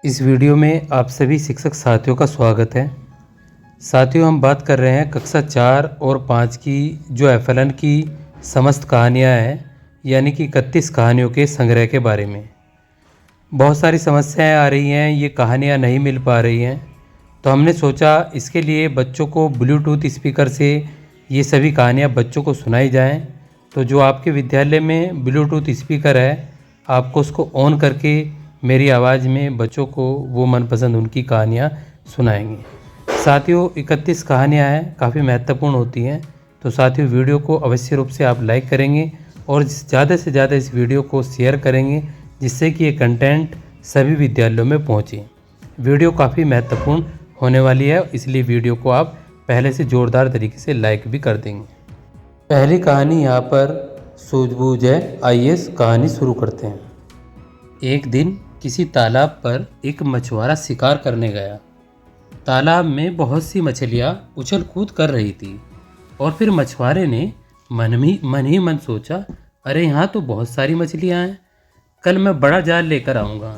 इस वीडियो में आप सभी शिक्षक साथियों का स्वागत है। साथियों, हम बात कर रहे हैं कक्षा 4 और 5 की जो एफएलएन की समस्त कहानियां हैं, यानी कि 31 कहानियों के संग्रह के बारे में। बहुत सारी समस्याएं आ रही हैं, ये कहानियां नहीं मिल पा रही हैं, तो हमने सोचा इसके लिए बच्चों को ब्लूटूथ स्पीकर से ये सभी कहानियां बच्चों को सुनाई जाएं। तो जो आपके विद्यालय में ब्लूटूथ स्पीकर है, आपको उसको ऑन करके मेरी आवाज़ में बच्चों को वो मनपसंद उनकी कहानियाँ सुनाएंगे। साथियों, 31 कहानियाँ हैं, काफ़ी महत्वपूर्ण होती हैं। तो साथियों, वीडियो को अवश्य रूप से आप लाइक करेंगे और ज़्यादा से ज़्यादा इस वीडियो को शेयर करेंगे, जिससे कि ये कंटेंट सभी विद्यालयों में पहुँचे। वीडियो काफ़ी महत्वपूर्ण होने वाली है, इसलिए वीडियो को आप पहले से ज़ोरदार तरीके से लाइक भी कर देंगे। पहली कहानी यहाँ पर सूझबूझ है। आइए कहानी शुरू करते हैं। एक दिन किसी तालाब पर एक मछुआरा शिकार करने गया। तालाब में बहुत सी मछलियाँ उछल कूद कर रही थी और फिर मछुआरे ने मन ही मन सोचा, अरे यहाँ तो बहुत सारी मछलियाँ हैं, कल मैं बड़ा जाल लेकर आऊँगा।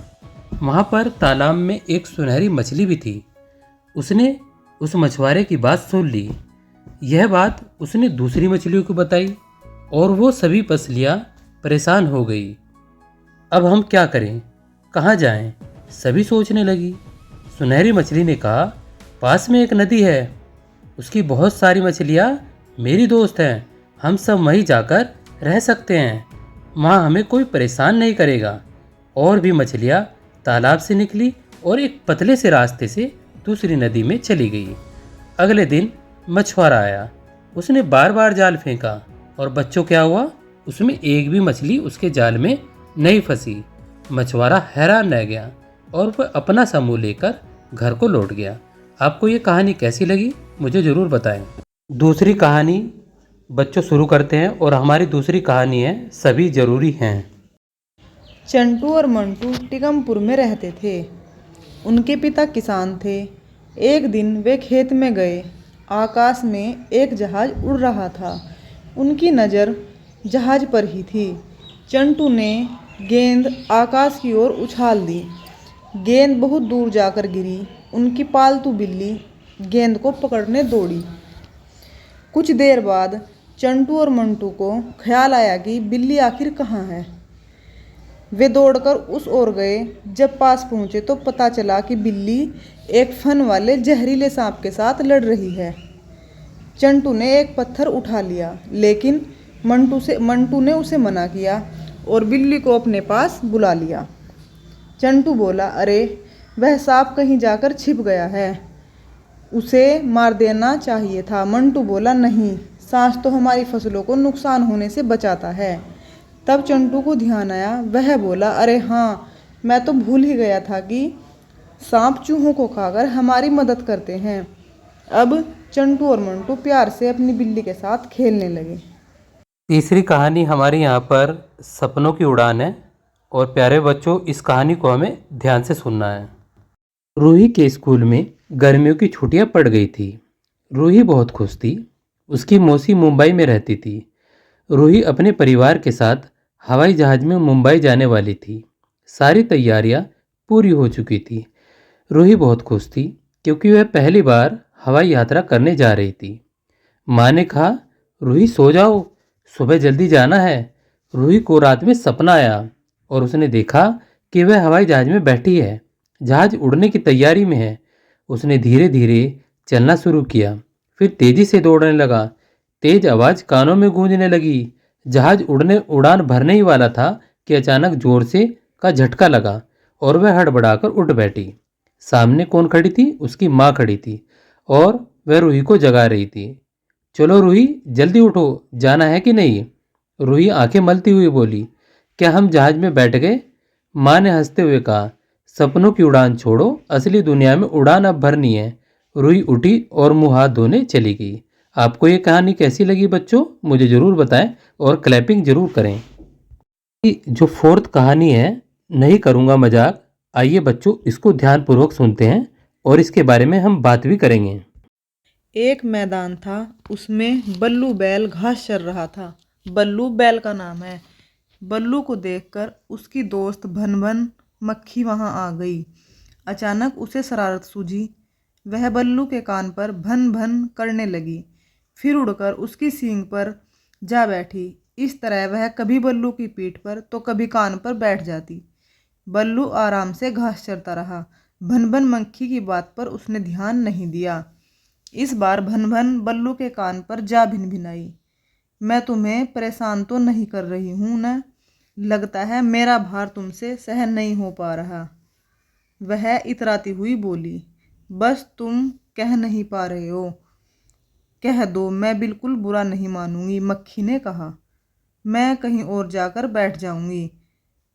वहाँ पर तालाब में एक सुनहरी मछली भी थी। उसने उस मछुआरे की बात सुन ली। यह बात उसने दूसरी मछलियों को बताई और वो सभी मछलियाँ परेशान हो गई। अब हम क्या करें, कहाँ जाएं? सभी सोचने लगी। सुनहरी मछली ने कहा, पास में एक नदी है, उसकी बहुत सारी मछलियाँ मेरी दोस्त हैं, हम सब वहीं जाकर रह सकते हैं, वहाँ हमें कोई परेशान नहीं करेगा। और भी मछलियाँ तालाब से निकली और एक पतले से रास्ते से दूसरी नदी में चली गई। अगले दिन मछुआरा आया, उसने बार बार जाल फेंका और बच्चों क्या हुआ, उसमें एक भी मछली उसके जाल में नहीं फंसी। मछुआरा हैरान रह गया और वह अपना समूह लेकर घर को लौट गया। आपको ये कहानी कैसी लगी, मुझे ज़रूर बताएं। दूसरी कहानी बच्चों शुरू करते हैं और हमारी दूसरी कहानी है सभी जरूरी हैं। चंटू और मंटू टिकमपुर में रहते थे। उनके पिता किसान थे। एक दिन वे खेत में गए। आकाश में एक जहाज उड़ रहा था। उनकी नज़र जहाज पर ही थी। चंटू ने गेंद आकाश की ओर उछाल दी। गेंद बहुत दूर जाकर गिरी। उनकी पालतू बिल्ली गेंद को पकड़ने दौड़ी। कुछ देर बाद चंटू और मंटू को ख्याल आया कि बिल्ली आखिर कहाँ है। वे दौड़कर उस ओर गए। जब पास पहुंचे तो पता चला कि बिल्ली एक फन वाले जहरीले सांप के साथ लड़ रही है। चंटू ने एक पत्थर उठा लिया, लेकिन मंटू ने उसे मना किया और बिल्ली को अपने पास बुला लिया। चंटू बोला, अरे वह सांप कहीं जाकर छिप गया है, उसे मार देना चाहिए था। मंटू बोला, नहीं, सांस तो हमारी फसलों को नुकसान होने से बचाता है। तब चंटू को ध्यान आया। वह बोला, अरे हाँ, मैं तो भूल ही गया था कि सांप चूहों को खाकर हमारी मदद करते हैं। अब चंटू और मंटू प्यार से अपनी बिल्ली के साथ खेलने लगे। तीसरी कहानी हमारी यहाँ पर सपनों की उड़ान है। और प्यारे बच्चों, इस कहानी को हमें ध्यान से सुनना है। रूही के स्कूल में गर्मियों की छुट्टियाँ पड़ गई थी। रूही बहुत खुश थी। उसकी मौसी मुंबई में रहती थी। रूही अपने परिवार के साथ हवाई जहाज़ में मुंबई जाने वाली थी। सारी तैयारियां पूरी हो चुकी थी। रूही बहुत खुश थी क्योंकि वह पहली बार हवाई यात्रा करने जा रही थी। माँ ने कहा, रूही सो जाओ, सुबह जल्दी जाना है। रूही को रात में सपना आया और उसने देखा कि वह हवाई जहाज़ में बैठी है। जहाज़ उड़ने की तैयारी में है। उसने धीरे धीरे चलना शुरू किया, फिर तेज़ी से दौड़ने लगा। तेज आवाज़ कानों में गूंजने लगी। जहाज़ उड़ान भरने ही वाला था कि अचानक जोर से का झटका लगा और वह हड़बड़ाकर उठ बैठी। सामने कौन खड़ी थी? उसकी माँ खड़ी थी और वह रूही को जगा रही थी। चलो रूही, जल्दी उठो, जाना है कि नहीं? रूही आंखें मलती हुई बोली, क्या हम जहाज में बैठ गए? माँ ने हंसते हुए कहा, सपनों की उड़ान छोड़ो, असली दुनिया में उड़ान अब भरनी है। रूही उठी और मुंह हाथ धोने चली गई। आपको ये कहानी कैसी लगी बच्चों, मुझे ज़रूर बताएं और क्लैपिंग ज़रूर करें। जो फोर्थ कहानी है, नहीं करूँगा मजाक। आइए बच्चों, इसको ध्यानपूर्वक सुनते हैं और इसके बारे में हम बात भी करेंगे। एक मैदान था, उसमें बल्लू बैल घास चर रहा था। बल्लू बैल का नाम है। बल्लू को देखकर उसकी दोस्त भन भन मक्खी वहां आ गई। अचानक उसे शरारत सूझी। वह बल्लू के कान पर भन भन करने लगी, फिर उड़कर उसकी सींग पर जा बैठी। इस तरह वह कभी बल्लू की पीठ पर तो कभी कान पर बैठ जाती। बल्लू आराम से घास चरता रहा। भन भन मक्खी की बात पर उसने ध्यान नहीं दिया। इस बार भन भन बल्लू के कान पर जा भिनभिनाई। मैं तुम्हें परेशान तो नहीं कर रही हूं न? लगता है मेरा भार तुमसे सहन नहीं हो पा रहा। वह इतराती हुई बोली। बस तुम कह नहीं पा रहे हो। कह दो, मैं बिल्कुल बुरा नहीं मानूंगी, मक्खी ने कहा। मैं कहीं और जाकर बैठ जाऊंगी।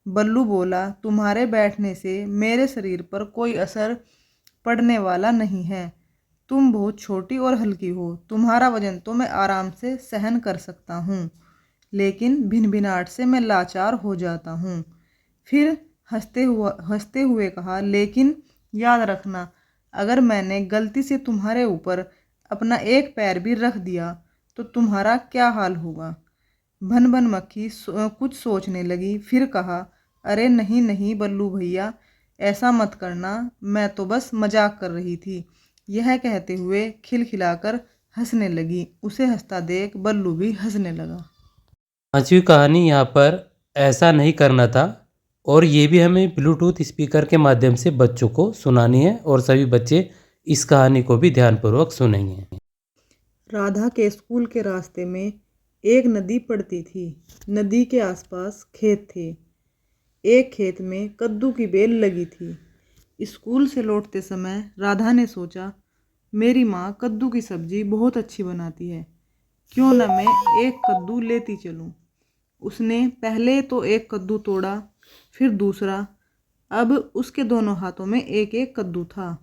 बल्लू बोला, तुम्हारे बैठने से मेरे शरीर पर कोई असर पड़ने वाला नहीं है। तुम बहुत छोटी और हल्की हो। तुम्हारा वजन तो मैं आराम से सहन कर सकता हूँ, लेकिन भिनभिनाहट से मैं लाचार हो जाता हूँ। फिर हंसते हुए कहा, लेकिन याद रखना, अगर मैंने गलती से तुम्हारे ऊपर अपना एक पैर भी रख दिया तो तुम्हारा क्या हाल होगा। भन भन मक्खी कुछ सोचने लगी, फिर कहा, अरे नहीं नहीं बल्लू भैया, ऐसा मत करना, मैं तो बस मजाक कर रही थी। यह कहते हुए खिलखिलाकर हंसने लगी। उसे हंसता देख बल्लू भी हंसने लगा। पांचवी कहानी यहाँ पर ऐसा नहीं करना था, और ये भी हमें ब्लूटूथ स्पीकर के माध्यम से बच्चों को सुनानी है, और सभी बच्चे इस कहानी को भी ध्यानपूर्वक सुनेंगे। राधा के स्कूल के रास्ते में एक नदी पड़ती थी। नदी के आसपास खेत थे। एक खेत में कद्दू की बेल लगी थी। स्कूल से लौटते समय राधा ने सोचा, मेरी माँ कद्दू की सब्जी बहुत अच्छी बनाती है, क्यों न मैं एक कद्दू लेती चलूं। उसने पहले तो एक कद्दू तोड़ा, फिर दूसरा। अब उसके दोनों हाथों में एक एक कद्दू था।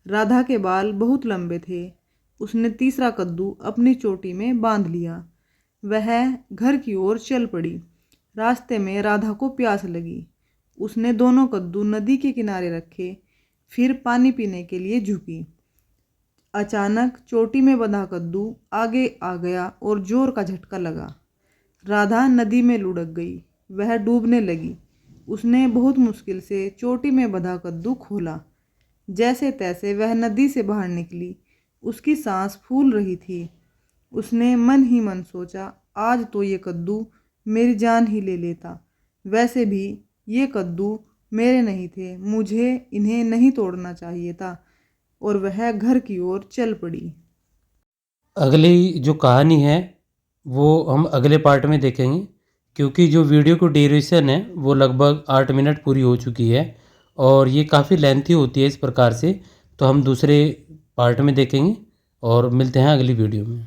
राधा के बाल बहुत लंबे थे। उसने तीसरा कद्दू अपनी चोटी में बांध लिया। वह घर की ओर चल पड़ी। रास्ते में राधा को प्यास लगी। उसने दोनों कद्दू नदी के किनारे रखे, फिर पानी पीने के लिए झुकी। अचानक चोटी में बंधा कद्दू आगे आ गया और जोर का झटका लगा। राधा नदी में लुढ़क गई। वह डूबने लगी। उसने बहुत मुश्किल से चोटी में बंधा कद्दू खोला। जैसे तैसे वह नदी से बाहर निकली। उसकी सांस फूल रही थी। उसने मन ही मन सोचा, आज तो ये कद्दू मेरी जान ही ले लेता। वैसे भी ये कद्दू मेरे नहीं थे, मुझे इन्हें नहीं तोड़ना चाहिए था। और वह घर की ओर चल पड़ी। अगली जो कहानी है वो हम अगले पार्ट में देखेंगे, क्योंकि जो वीडियो की ड्यूरेशन है वो लगभग 8 मिनट पूरी हो चुकी है, और ये काफ़ी लेंथी होती है इस प्रकार से। तो हम दूसरे पार्ट में देखेंगे, और मिलते हैं अगली वीडियो में।